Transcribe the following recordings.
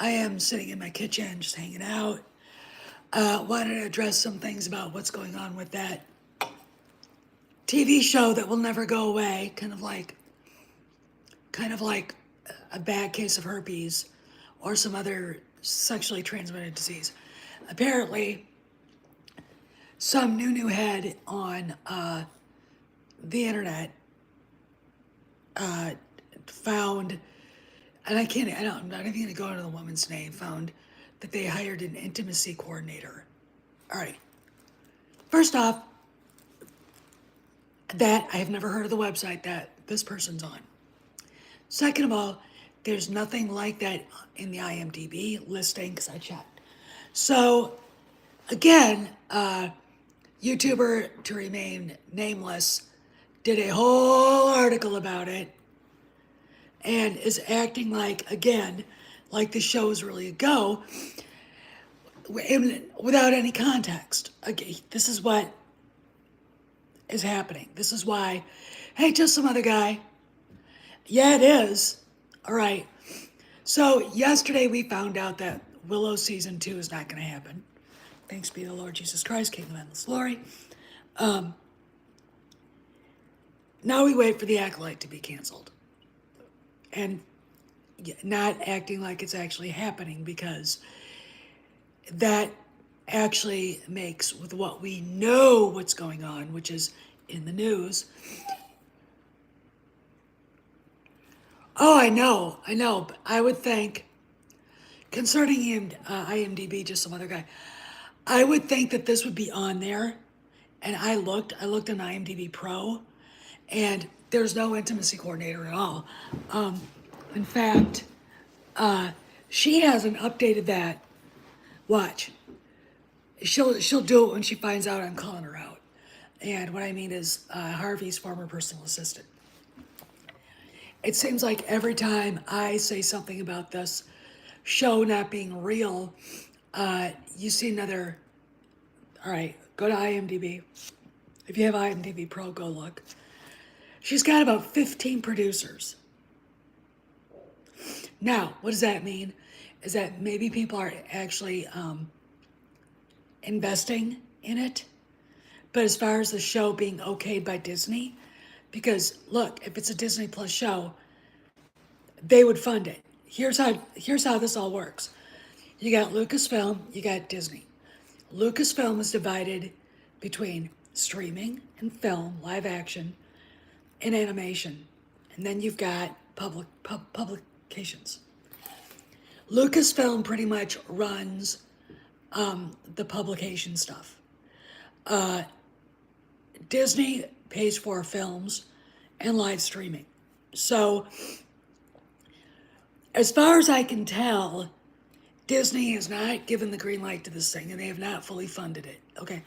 I am sitting in my kitchen, just hanging out. Wanted to address some things about what's going on with that TV show that will never go away. Kind of like a bad case of herpes or some other sexually transmitted disease. Apparently, some new head on the internet found, and I'm not even going to go into the woman's name, found that they hired an intimacy coordinator. All right. First off, that I have never heard of the website that this person's on. Second of all, there's nothing like that in the IMDb listing because I checked. So, again, YouTuber to remain nameless did a whole article about it and is acting like, again, like the show is really a go without any context. Okay, this is what is happening. This is why, hey, just some other guy. Yeah, it is. All right. So yesterday we found out that Willow season 2 is not going to happen. Thanks be to the Lord Jesus Christ, King of Endless Glory. Now we wait for the Acolyte to be canceled. And not acting like it's actually happening because that actually makes, with what we know what's going on, which is in the news. Oh, I know. But I would think, concerning IMDb, just some other guy, I would think that this would be on there. And I looked on IMDb Pro, and there's no intimacy coordinator at all. In fact, she hasn't updated that. Watch. She'll do it when she finds out I'm calling her out. And what I mean is Harvey's former personal assistant. It seems like every time I say something about this show not being real, you see another. All right, go to IMDb. If you have IMDb Pro, go look. She's got about 15 producers. Now, what does that mean? Is that maybe people are actually investing in it? But as far as the show being okayed by Disney, because look, if it's a Disney Plus show, they would fund it. Here's how this all works. You got Lucasfilm, you got Disney. Lucasfilm is divided between streaming and film, live action, and animation. And then you've got publications. Lucasfilm pretty much runs the publication stuff. Disney pays for films and live streaming. So, as far as I can tell, Disney has not given the green light to this thing, and they have not fully funded it. Okay,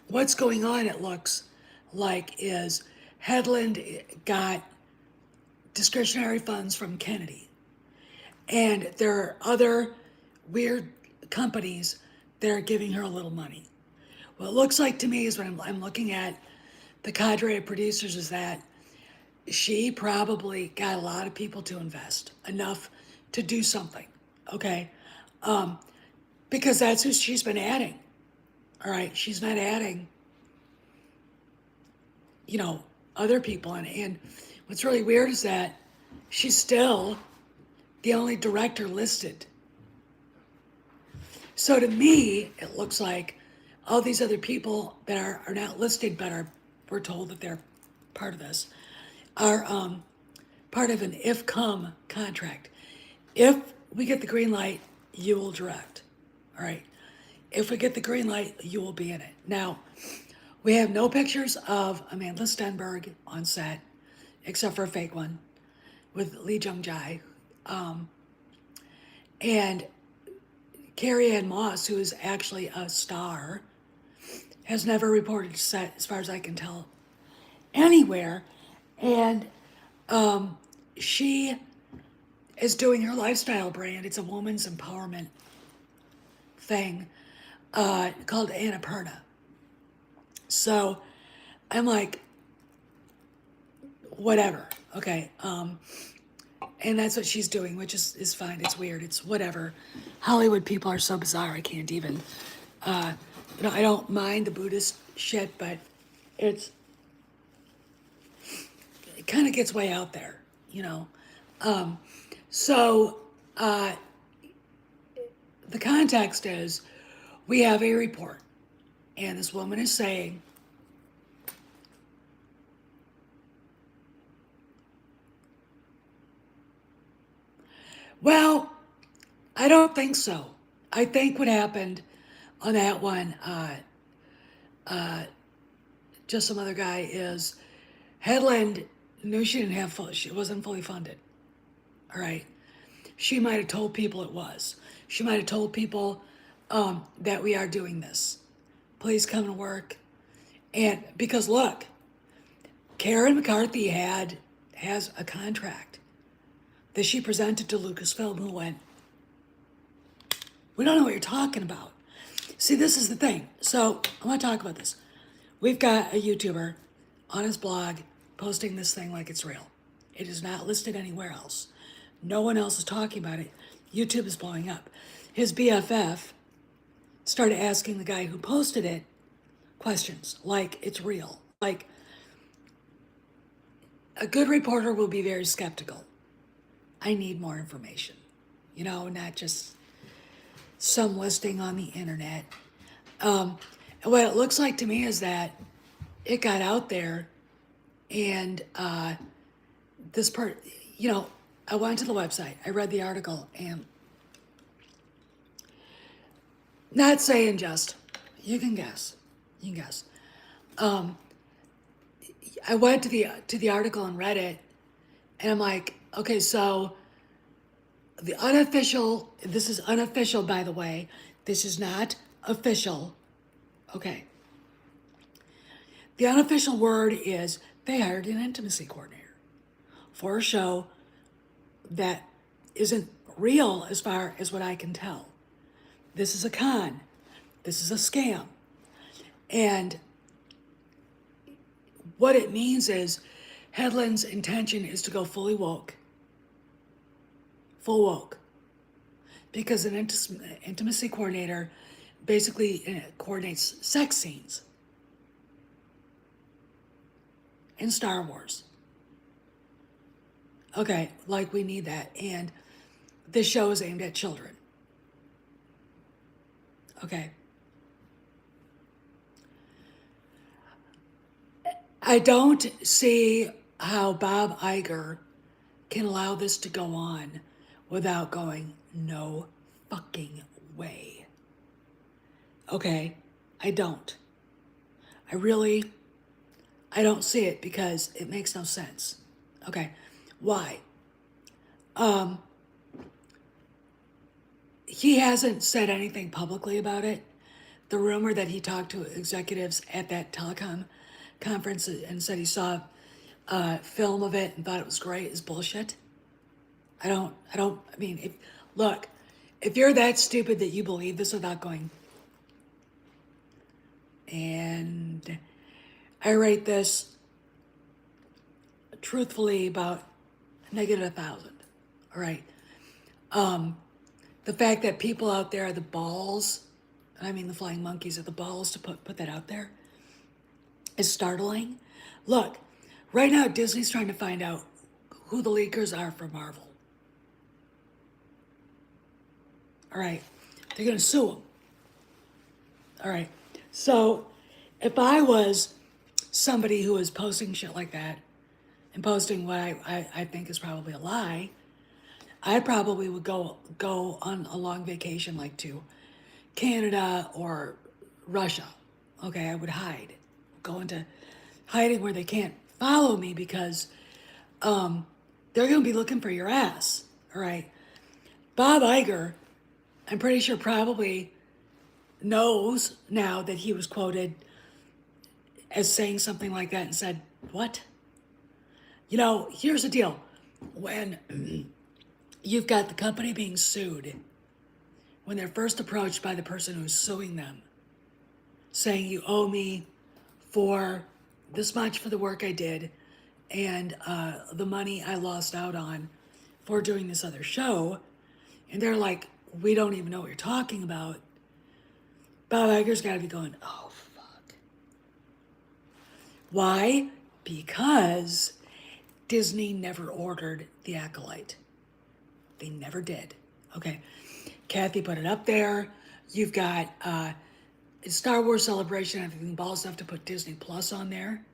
what's going on, it looks like, is Headland got discretionary funds from Kennedy. And there are other weird companies that are giving her a little money. What it looks like to me is when I'm looking at the cadre of producers is that she probably got a lot of people to invest, enough to do something, okay? Because that's who she's been adding, all right? She's not adding, other people. And what's really weird is that she's still the only director listed. So to me, it looks like all these other people that are not listed but we're told that they're part of this, are part of an if-come contract. If we get the green light, you will direct, all right? If we get the green light, you will be in it. Now, we have no pictures of Amanda Stenberg on set, except for a fake one with Lee Jung-jae. And Carrie Ann Moss, who is actually a star, has never reported to set, as far as I can tell, anywhere. And she is doing her lifestyle brand. It's a woman's empowerment thing called Annapurna. So I'm like, whatever. Okay. And that's what she's doing, which is fine. It's weird. It's whatever. Hollywood people are so bizarre. I can't even. Uh, I don't mind the Buddhist shit, but it's it kind of gets way out there, you know. So the context is we have a report, and this woman is saying, well, I don't think so. I think what happened on that one, just some other guy, is Headland knew she didn't have she wasn't fully funded. All right. She might have told people it was. She might have told people that we are doing this. Please come to work. And because look, Karen McCarthy has a contract that she presented to Lucasfilm, who went, we don't know what you're talking about. See, this is the thing. So I want to talk about this. We've got a YouTuber on his blog posting this thing like it's real. It is not listed anywhere else. No one else is talking about it. YouTube is blowing up. His BFF started asking the guy who posted it questions like it's real. Like, a good reporter will be very skeptical. I need more information, not just some listing on the internet. And what it looks like to me is that it got out there, and this part, I went to the website, I read the article, and not saying just, you can guess. I went to the article and read it, and I'm like, okay, so this is unofficial, by the way. This is not official. Okay. The unofficial word is they hired an intimacy coordinator for a show that isn't real as far as what I can tell. This is a con. This is a scam. And what it means is Headland's intention is to go fully woke. Full woke. Because an intimacy coordinator basically coordinates sex scenes in Star Wars. Okay, like we need that. And this show is aimed at children. Okay. I don't see how Bob Iger can allow this to go on without going, no fucking way. Okay, I don't. I don't see it because it makes no sense. Okay, why? He hasn't said anything publicly about it. The rumor that he talked to executives at that telecom conference and said he saw film of it and thought it was great is bullshit. I mean, if you're that stupid that you believe this without going, and I rate this truthfully about -1,000, all right? The fact that people out there are the balls, I mean the flying monkeys, are the balls to put that out there is startling. Look, right now Disney's trying to find out who the leakers are for Marvel. All right, they're gonna sue them. All right, so if I was somebody who is posting shit like that and posting what I think is probably a lie, I probably would go on a long vacation, like to Canada or Russia. Okay, I would go into hiding where they can't follow me because they're going to be looking for your ass. All right, Bob Iger, I'm pretty sure probably knows now that he was quoted as saying something like that and said, what? Here's the deal. When you've got the company being sued, when they're first approached by the person who's suing them, saying you owe me for this much for the work I did and the money I lost out on for doing this other show. And they're like, we don't even know what you're talking about. Bob Iger's got to be going, oh, fuck. Why? Because Disney never ordered The Acolyte. They never did. Okay. Kathy put it up there. You've got Star Wars Celebration, everything balls enough to put Disney Plus on there.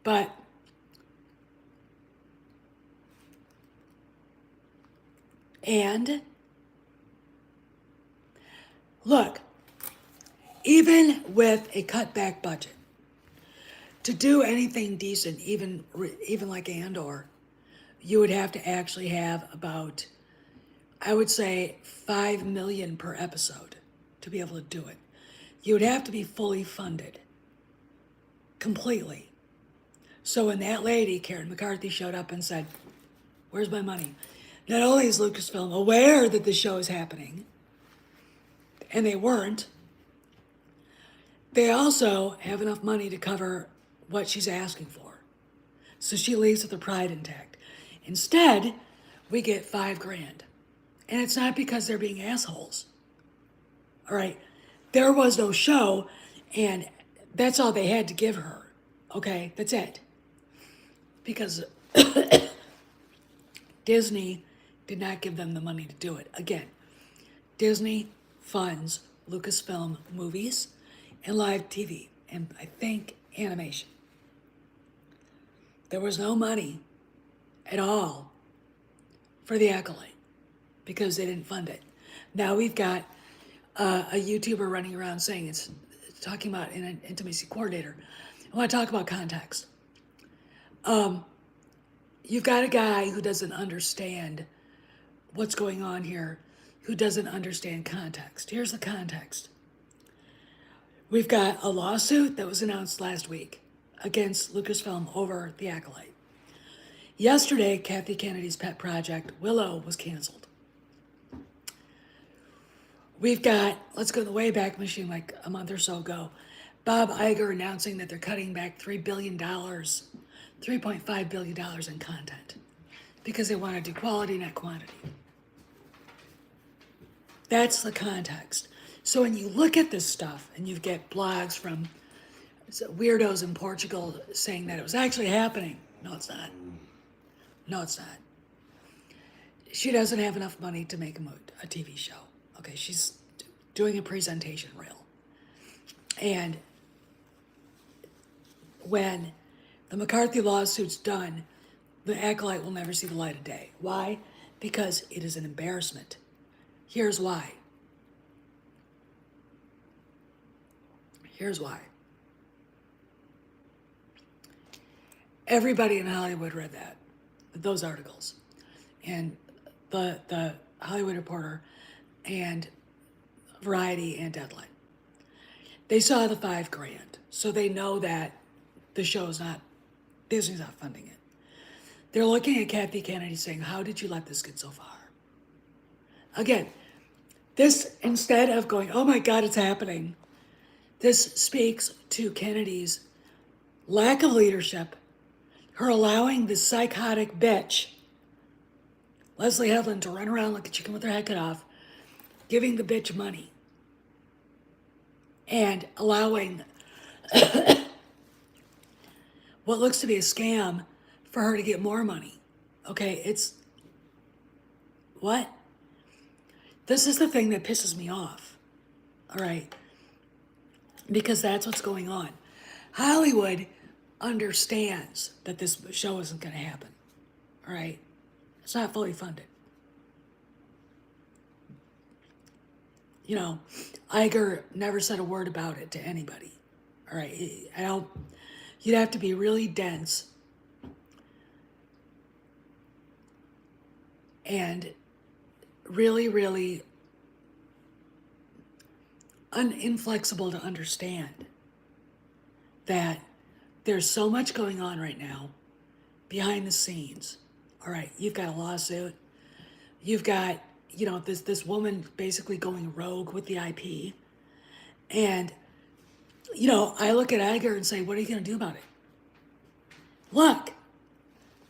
But and look, even with a cutback budget, to do anything decent, even like Andor, you would have to actually have about, I would say, $5 million per episode to be able to do it. You would have to be fully funded, completely. So when that lady, Karen McCarthy, showed up and said, "Where's my money?" Not only is Lucasfilm aware that the show is happening, and they weren't, they also have enough money to cover what she's asking for. So she leaves with her pride intact. Instead, we get $5,000. And it's not because they're being assholes. All right. There was no show, and that's all they had to give her. Okay. That's it. Because Disney did not give them the money to do it. Again, Disney funds Lucasfilm movies and live TV, and I think animation. There was no money at all for The Acolyte because they didn't fund it. Now we've got a YouTuber running around saying it's talking about an intimacy coordinator. I want to talk about context. You've got a guy who doesn't understand what's going on here, who doesn't understand context. Here's the context. We've got a lawsuit that was announced last week against Lucasfilm over The Acolyte. Yesterday, Kathy Kennedy's pet project, Willow, was canceled. We've got, let's go to the Wayback Machine like a month or so ago, Bob Iger announcing that they're cutting back $3 billion, $3.5 billion in content because they want to do quality, not quantity. That's the context. So when you look at this stuff and you get blogs from weirdos in Portugal saying that it was actually happening, no, it's not. No, it's not. She doesn't have enough money to make a TV show. Okay, she's doing a presentation reel. And when the McCarthy lawsuit's done, the Acolyte will never see the light of day. Why? Because it is an embarrassment. Here's why. Here's why. Everybody in Hollywood read those articles. And the Hollywood Reporter and Variety and Deadline. They saw the $5,000. So they know that the show's not, Disney's not funding it. They're looking at Kathy Kennedy saying, how did you let this get so far? Again, this, instead of going, oh my God, it's happening, this speaks to Kennedy's lack of leadership, her allowing this psychotic bitch, Leslie Headland, to run around like a chicken with her head cut off, giving the bitch money, and allowing what looks to be a scam for her to get more money. Okay, it's, what? This is the thing that pisses me off, all right? Because that's what's going on. Hollywood understands that this show isn't going to happen, all right? It's not fully funded. You know, Iger never said a word about it to anybody, all right? You'd have to be really dense and really, really inflexible to understand that there's so much going on right now behind the scenes. All right, you've got a lawsuit. You've got, this woman basically going rogue with the IP. And, I look at Iger and say, what are you going to do about it? Look,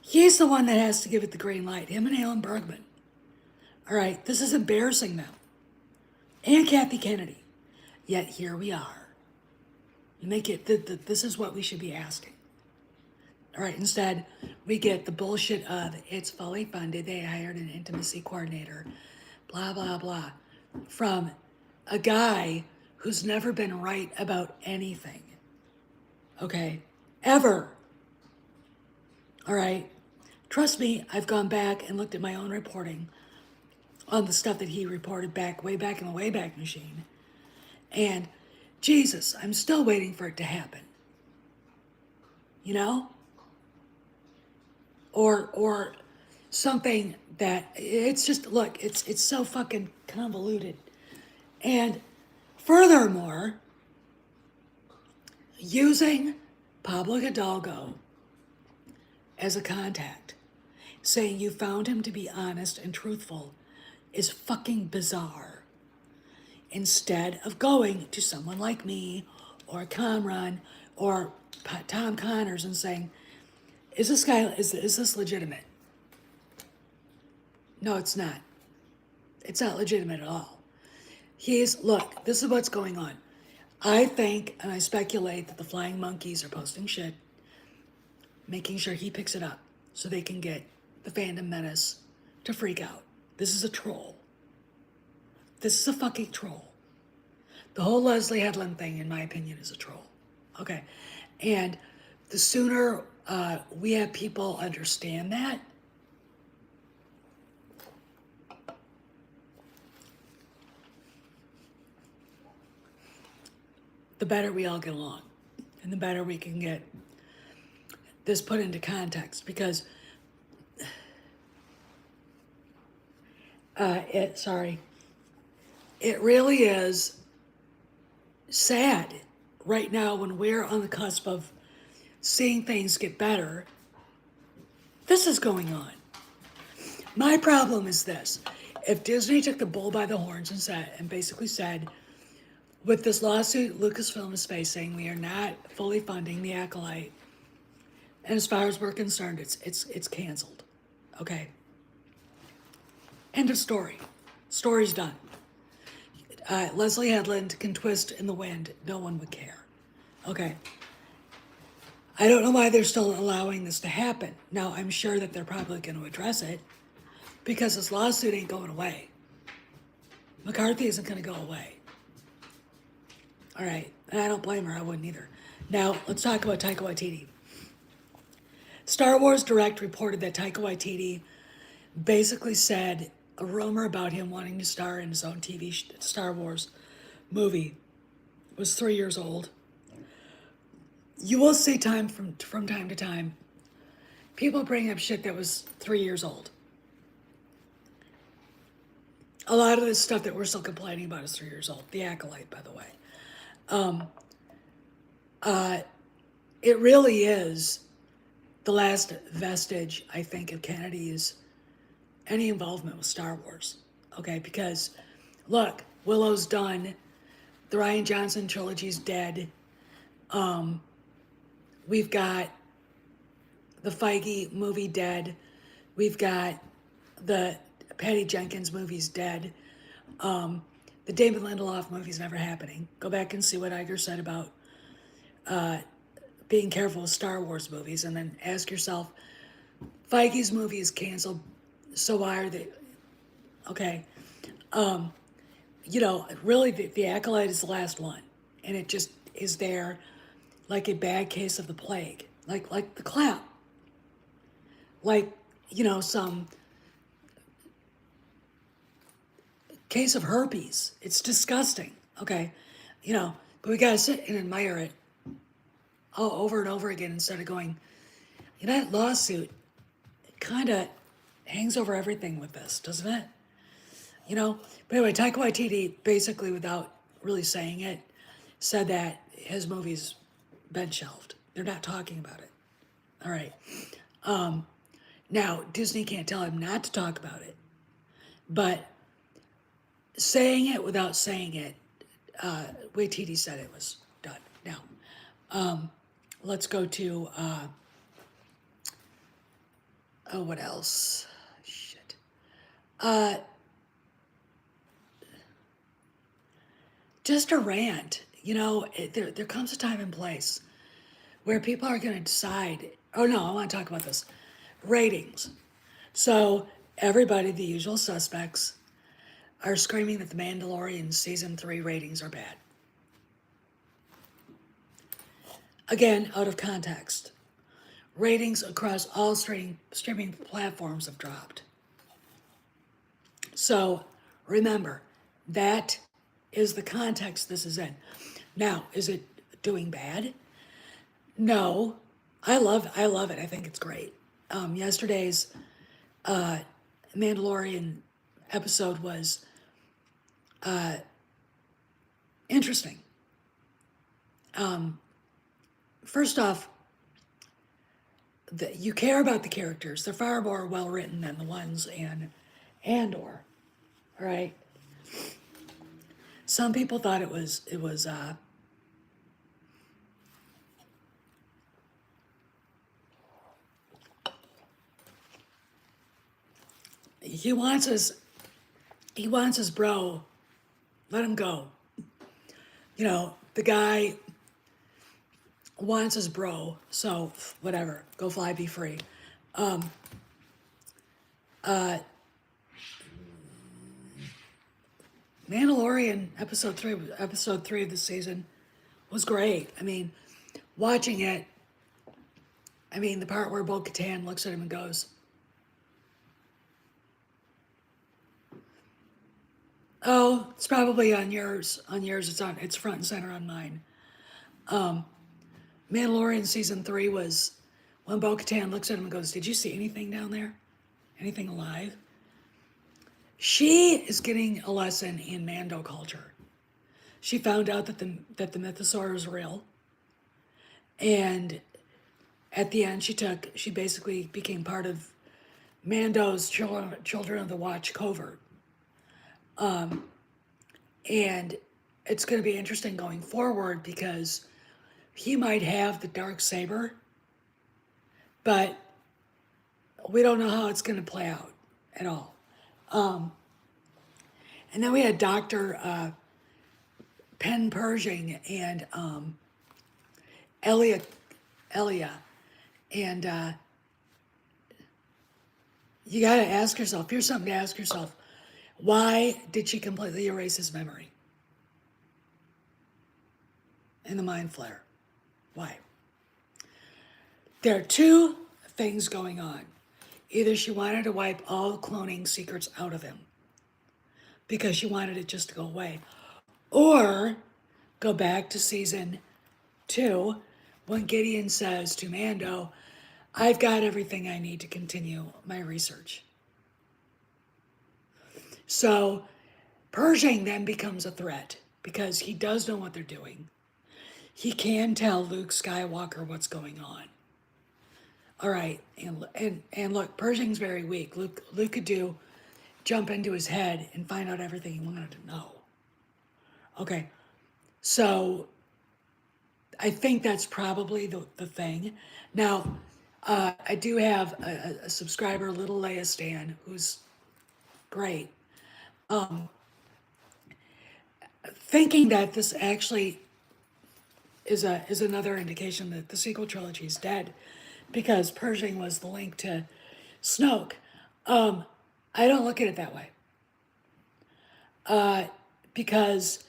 He's the one that has to give it the green light, him and Alan Bergman. All right, this is embarrassing them. And Kathy Kennedy. Yet here we are. You make it, this is what we should be asking. All right, instead, we get the bullshit of it's fully funded, they hired an intimacy coordinator, blah, blah, blah, from a guy who's never been right about anything. Okay? Ever. All right? Trust me, I've gone back and looked at my own reporting on the stuff that he reported back, way back in the Wayback Machine. And Jesus, I'm still waiting for it to happen. You know? Or something that it's just, look, it's so fucking convoluted. And furthermore, using Pablo Hidalgo as a contact, saying you found him to be honest and truthful, is fucking bizarre. Instead of going to someone like me or Kamran or Tom Connors and saying, is this legitimate? No, it's not. It's not legitimate at all. Look, this is what's going on. I think, and I speculate, that the flying monkeys are posting shit, making sure he picks it up so they can get the fandom menace to freak out. This is a troll. This is a fucking troll. The whole Leslie Headland thing, in my opinion, is a troll. Okay. And the sooner we have people understand that, the better we all get along. And the better we can get this put into context. Because, it really is sad right now when we're on the cusp of seeing things get better. This is going on. My problem is this. If Disney took the bull by the horns and basically said, with this lawsuit Lucasfilm is facing, we are not fully funding the Acolyte, and as far as we're concerned, it's canceled. Okay. End of story. Story's done. Leslie Headland can twist in the wind. No one would care. Okay. I don't know why they're still allowing this to happen. Now, I'm sure that they're probably going to address it because this lawsuit ain't going away. McCarthy isn't going to go away. All right. And I don't blame her. I wouldn't either. Now, let's talk about Taika Waititi. Star Wars Direct reported that Taika Waititi basically said a rumor about him wanting to star in his own Star Wars movie was 3 years old. You will see from time to time people bring up shit that was 3 years old. A lot of this stuff that we're still complaining about is 3 years old. The Acolyte, by the way. It really is the last vestige, I think, of Kennedy's any involvement with Star Wars. Okay, because look, Willow's done. The Rian Johnson trilogy's dead. We've got the Feige movie dead. We've got the Patty Jenkins movie's dead. The David Lindelof movie's never happening. Go back and see what Iger said about being careful with Star Wars movies, and then ask yourself, Feige's movie is canceled, so why are they? Okay. Really, the Acolyte is the last one, and it just is there like a bad case of the plague, like the clap, like some case of herpes. It's disgusting. Okay, but we gotta sit and admire it all over and over again instead of going, that lawsuit kind of hangs over everything with this, doesn't it? But anyway, Taika Waititi, basically without really saying it, said that his movie's been shelved. They're not talking about it. All right. Now, Disney can't tell him not to talk about it. But saying it without saying it, Waititi said it was done. Now, let's go to Oh, what else? Shit. Uh, just a rant. There comes a time and place where people are going to decide. Oh no, I want to talk about this. Ratings. So everybody, the usual suspects, are screaming that The Mandalorian season 3 ratings are bad. Again, out of context. Ratings across all streaming platforms have dropped. So remember, that is the context this is in. Now, is it doing bad? No. I love it. I think it's great. Yesterday's Mandalorian episode was interesting. First off, you care about the characters. They're far more well written than the ones in Andor. All right. Some people thought it was he wants his bro. Let him go. The guy wants his bro, so whatever. Go fly, be free. Mandalorian episode three of the season was great. I mean, watching it. I mean, the part where Bo-Katan looks at him and goes, "Oh, it's probably on yours. On yours, it's front and center on mine." Mandalorian season 3 was when Bo-Katan looks at him and goes, "Did you see anything down there? Anything alive?" She is getting a lesson in Mando culture. She found out that the mythosaur is real, and at the end, she basically became part of Mando's Children of the Watch covert, and it's going to be interesting going forward because he might have the dark saber, but we don't know how it's going to play out at all. And then we had Dr. Penn Pershing and Elia, and you got to ask yourself, here's something to ask yourself, why did she completely erase his memory in the Mind Flare? Why? There are two things going on. Either she wanted to wipe all cloning secrets out of him because she wanted it just to go away, or go back to season 2 when Gideon says to Mando, "I've got everything I need to continue my research." So Pershing then becomes a threat because he does know what they're doing. He can tell Luke Skywalker what's going on. All right, and look, Pershing's very weak. Luke could jump into his head and find out everything he wanted to know. Okay, so I think that's probably the thing. Now, I do have a subscriber, Little Leia Stan, who's great, thinking that this actually is another indication that the sequel trilogy is dead because Pershing was the link to Snoke. I don't look at it that way. Because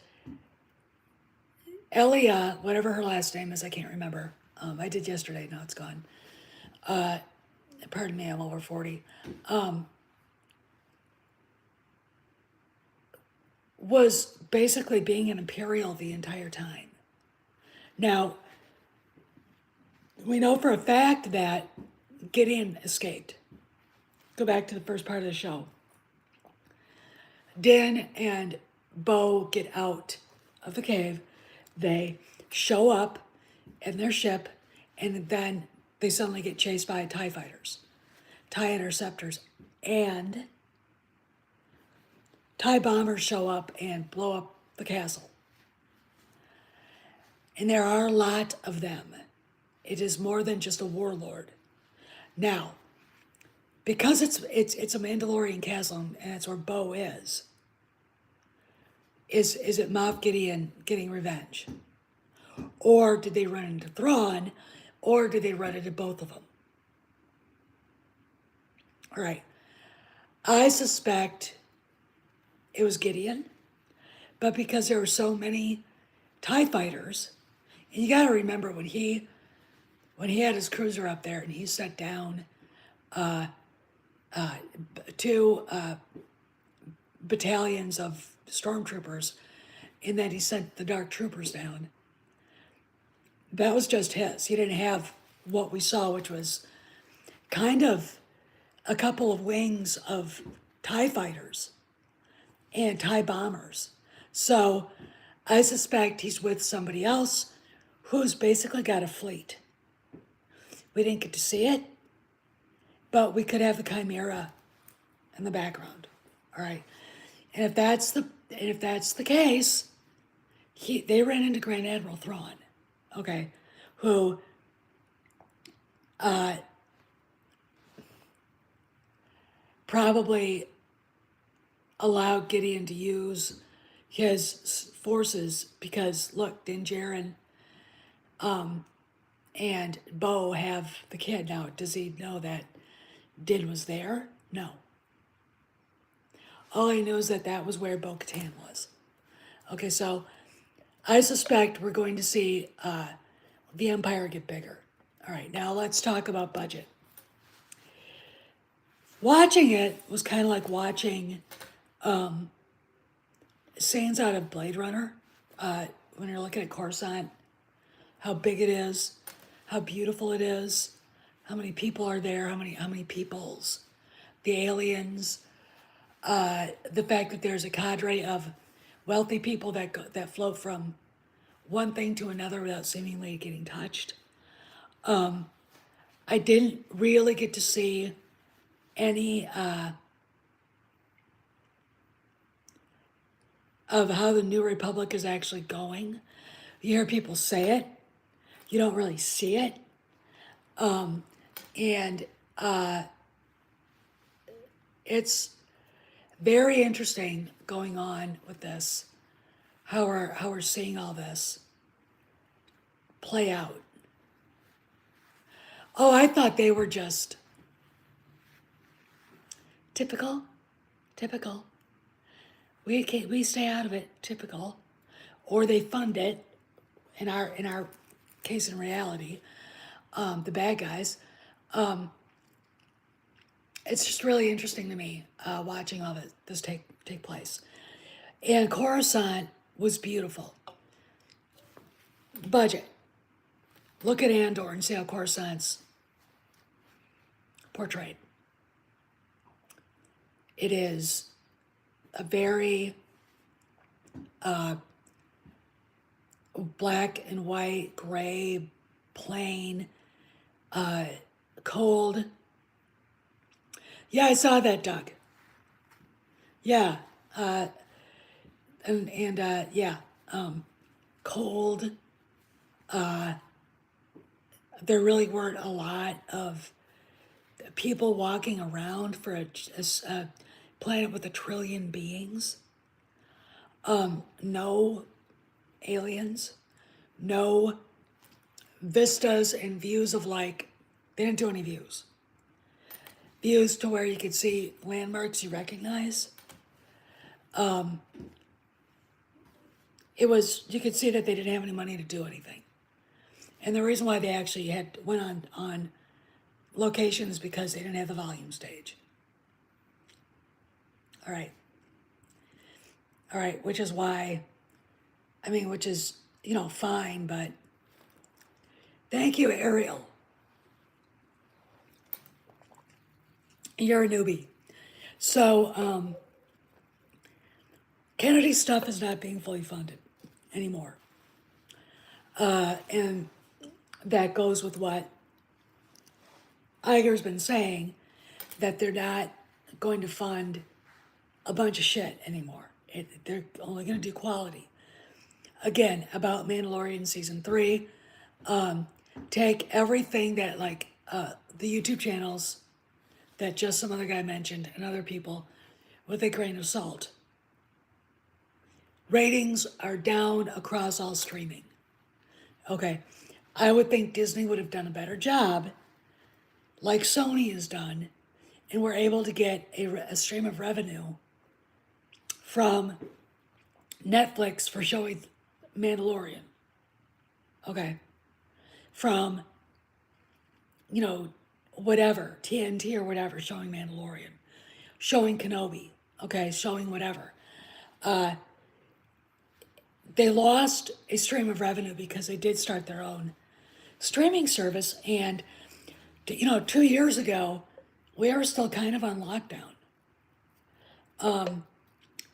Elia, whatever her last name is, I can't remember. I did yesterday, now it's gone. Pardon me, I'm over 40. Was basically being an Imperial the entire time. Now, we know for a fact that Gideon escaped. Go back to the first part of the show. Din and Bo get out of the cave. They show up in their ship, and then they suddenly get chased by TIE fighters, TIE interceptors, and TIE bombers show up and blow up the castle. And there are a lot of them. It is more than just a warlord. Now, because it's a Mandalorian castle and that's where Bo is. Is it Moff Gideon getting revenge? Or did they run into Thrawn? Or did they run into both of them? All right. I suspect it was Gideon, but because there were so many TIE fighters, and you got to remember when he had his cruiser up there and he set down two battalions of stormtroopers, and then he sent the dark troopers down. That was just his. He didn't have what we saw, which was kind of a couple of wings of TIE fighters and TIE bombers. So I suspect he's with somebody else who's basically got a fleet. We didn't get to see it, but we could have the Chimera in the background. All right. And if that's the case, they ran into Grand Admiral Thrawn, okay, who probably allowed Gideon to use his forces because look, Din Djarin and Bo have the kid now. Does he know that Din was there? No. All he knows that was where Bo-Katan was. Okay, so I suspect we're going to see the Empire get bigger. All right, now let's talk about budget. Watching it was kind of like watching scenes out of Blade Runner. When you're looking at Coruscant, how big it is, how beautiful it is, how many people are there, how many peoples, the aliens, the fact that there's a cadre of wealthy people that float from one thing to another without seemingly getting touched. I didn't really get to see any of how the New Republic is actually going. You hear people say it, you don't really see it. And it's very interesting going on with this, how we're seeing all this play out. Oh, I thought they were just typical. We stay out of it, typical. Or they fund it, in our case in reality, the bad guys. It's just really interesting to me watching all this take place. And Coruscant was beautiful. Budget. Look at Andor and see how Coruscant's portrayed. It is a very black and white, gray, plain, cold. Yeah, I saw that, Doug. Yeah, cold. There really weren't a lot of people walking around for a planet with 1 trillion beings. No aliens, no vistas and views of they didn't do any views. Views to where you could see landmarks you recognize. You could see that they didn't have any money to do anything. And the reason why they actually went on locations because they didn't have the volume stage. All right, which is fine, but thank you, Ariel. You're a newbie. So, Kennedy's stuff is not being fully funded anymore. And that goes with what Iger's been saying, that they're not going to fund a bunch of shit anymore. They're only going to do quality. Again, about Mandalorian Season 3, take everything that the YouTube channels that just some other guy mentioned and other people with a grain of salt. Ratings are down across all streaming. Okay, I would think Disney would have done a better job, like Sony has done, and we're able to get a stream of revenue from Netflix for showing Mandalorian. Okay, from, you know, whatever, TNT or whatever, showing Mandalorian, showing Kenobi, okay, showing whatever. They lost a stream of revenue because they did start their own streaming service. And, 2 years ago, we were still kind of on lockdown.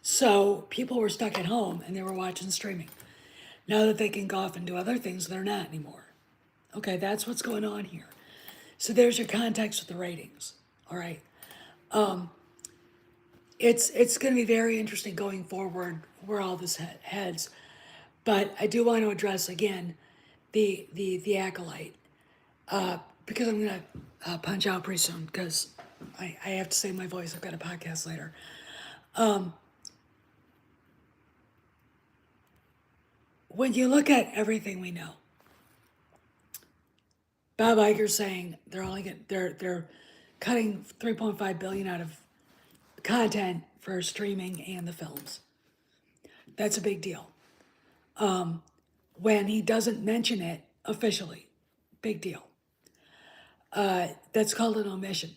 So people were stuck at home and they were watching streaming. Now that they can go off and do other things, they're not anymore. Okay, that's what's going on here. So there's your context with the ratings. All right. It's going to be very interesting going forward where all this heads. But I do want to address again the Acolyte, because I'm going to punch out pretty soon because I have to save my voice. I've got a podcast later. When you look at everything we know, Bob Iger's saying they're cutting 3.5 billion out of content for streaming and the films. That's a big deal. When he doesn't mention it officially, big deal. That's called an omission.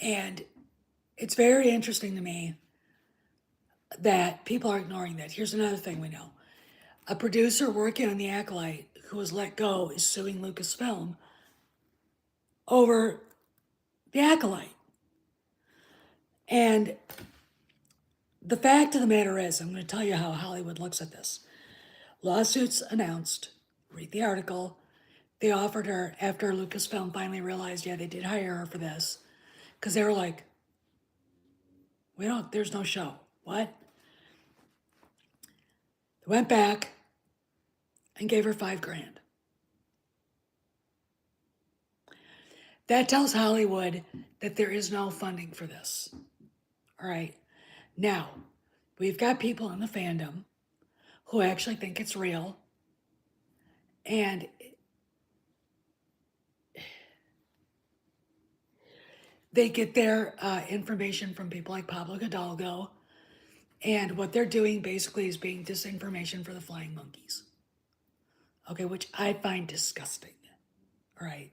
And it's very interesting to me that people are ignoring that. Here's another thing we know. A producer working on The Acolyte who was let go is suing Lucasfilm over The Acolyte. And the fact of the matter is, I'm going to tell you how Hollywood looks at this. Lawsuits announced, read the article, they offered her after Lucasfilm finally realized, yeah, they did hire her for this, because they were like, there's no show. What? They went back and gave her $5,000. That tells Hollywood that there is no funding for this. All right. Now, we've got people in the fandom who actually think it's real. And they get their information from people like Pablo Hidalgo. And what they're doing basically is being disinformation for the flying monkeys. Okay, which I find disgusting. All right.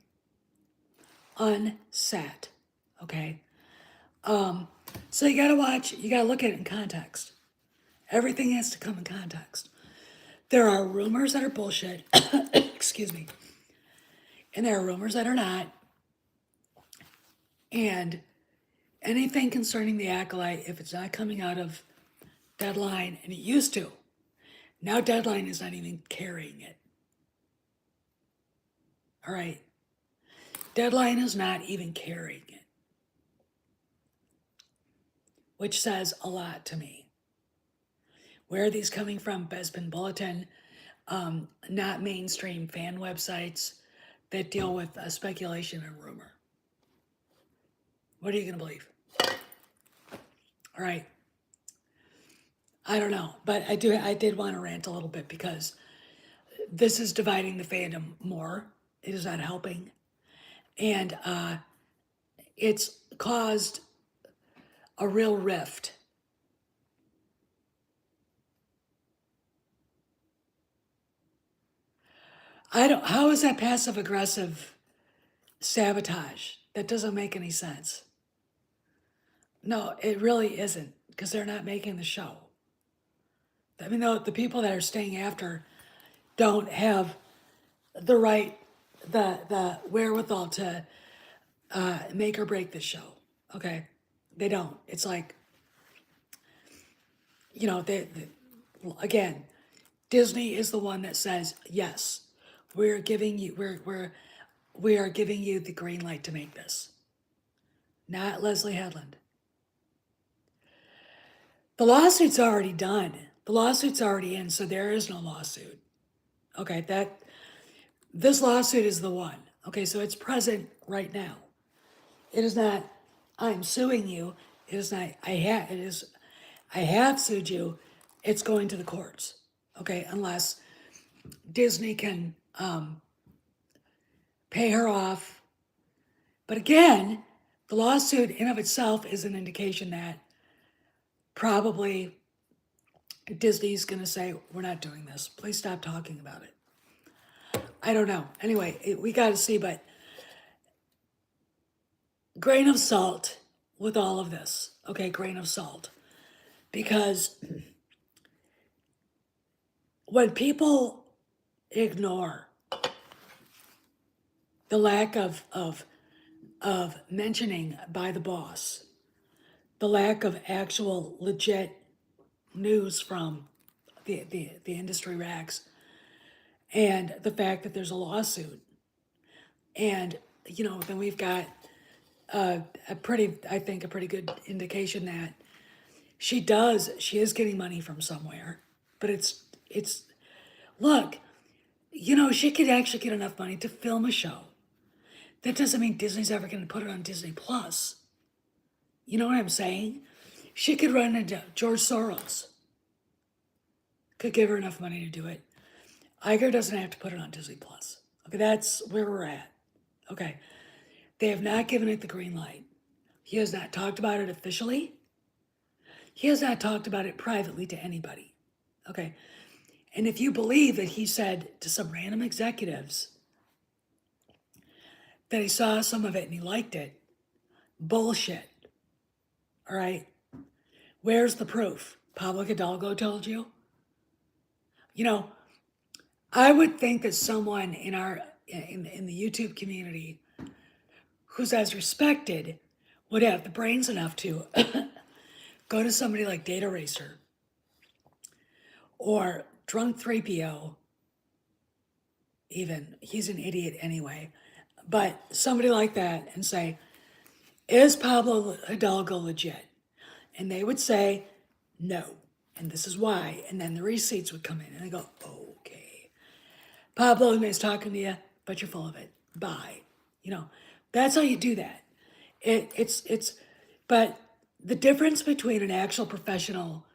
Unsat. Okay. So you gotta look at it in context. Everything has to come in context. There are rumors that are bullshit, excuse me, and there are rumors that are not. And anything concerning the Acolyte, if it's not coming out of Deadline, and it used to, now Deadline is not even carrying it. All right. Deadline is not even carrying it, which says a lot to me. Where are these coming from? Bespin Bulletin, not mainstream fan websites that deal with speculation and rumor. What are you going to believe? All right. I don't know, but I did want to rant a little bit because this is dividing the fandom more. It is not helping. And it's caused a real rift. How is that passive aggressive sabotage? That doesn't make any sense. No, it really isn't, because they're not making the show. I mean, the people that are staying after don't have the right, the wherewithal to make or break this show. Okay, they don't. It's like, again, Disney is the one that says yes, we are giving you the green light to make this. Not Leslie Headland. The lawsuit's already done. The lawsuit's already in, so there is no lawsuit. Okay, this lawsuit is the one. Okay, so it's present right now. It is not, I'm suing you. It is not, I have sued you. It's going to the courts. Okay, unless Disney can pay her off. But again, the lawsuit in of itself is an indication that probably Disney's going to say, we're not doing this. Please stop talking about it. I don't know. Anyway, we got to see, but grain of salt with all of this. Okay, grain of salt. Because when people ignore the lack of mentioning by the boss, the lack of actual legit news from the industry rags, and the fact that there's a lawsuit, and then we've got I think a pretty good indication that she is getting money from somewhere, but it's look, she could actually get enough money to film a show. That doesn't mean Disney's ever going to put it on Disney Plus. You know what I'm saying? She could run into George Soros. Could give her enough money to do it. Iger doesn't have to put it on Disney Plus. Okay, that's where we're at. Okay. They have not given it the green light. He has not talked about it officially. He has not talked about it privately to anybody. Okay. And if you believe that he said to some random executives that he saw some of it and he liked it, bullshit. All right. Where's the proof? Pablo Hidalgo told you? I would think that someone in the YouTube community who's as respected would have the brains enough to go to somebody like Data Racer or Drunk 3PO. Even he's an idiot anyway, but somebody like that and say, is Pablo Hidalgo legit? And they would say no, and this is why. And then the receipts would come in and I go, okay, Pablo is talking to you, but you're full of it. Bye. That's how you do that. But the difference between an actual professional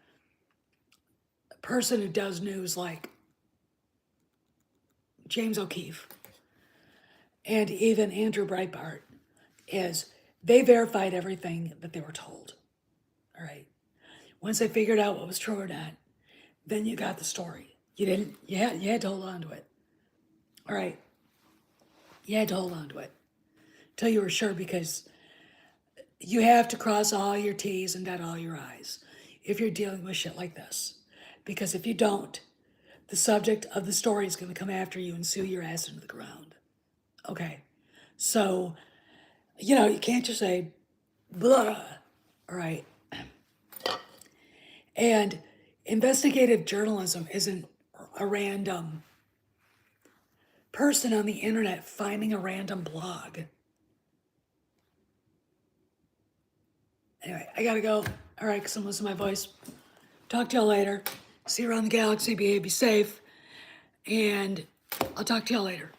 person who does news like James O'Keefe and even Andrew Breitbart is they verified everything that they were told. All right. Once they figured out what was true or not, then you got the story. You had to hold on to it. All right. You had to hold on to it till you were sure, because you have to cross all your T's and dot all your I's if you're dealing with shit like this. Because if you don't, the subject of the story is going to come after you and sue your ass into the ground. Okay. So, you can't just say, blah. All right. And investigative journalism isn't a random person on the internet finding a random blog. Anyway, I gotta go. All right, because I'm losing my voice. Talk to y'all later. See you around the galaxy. Be safe. And I'll talk to y'all later.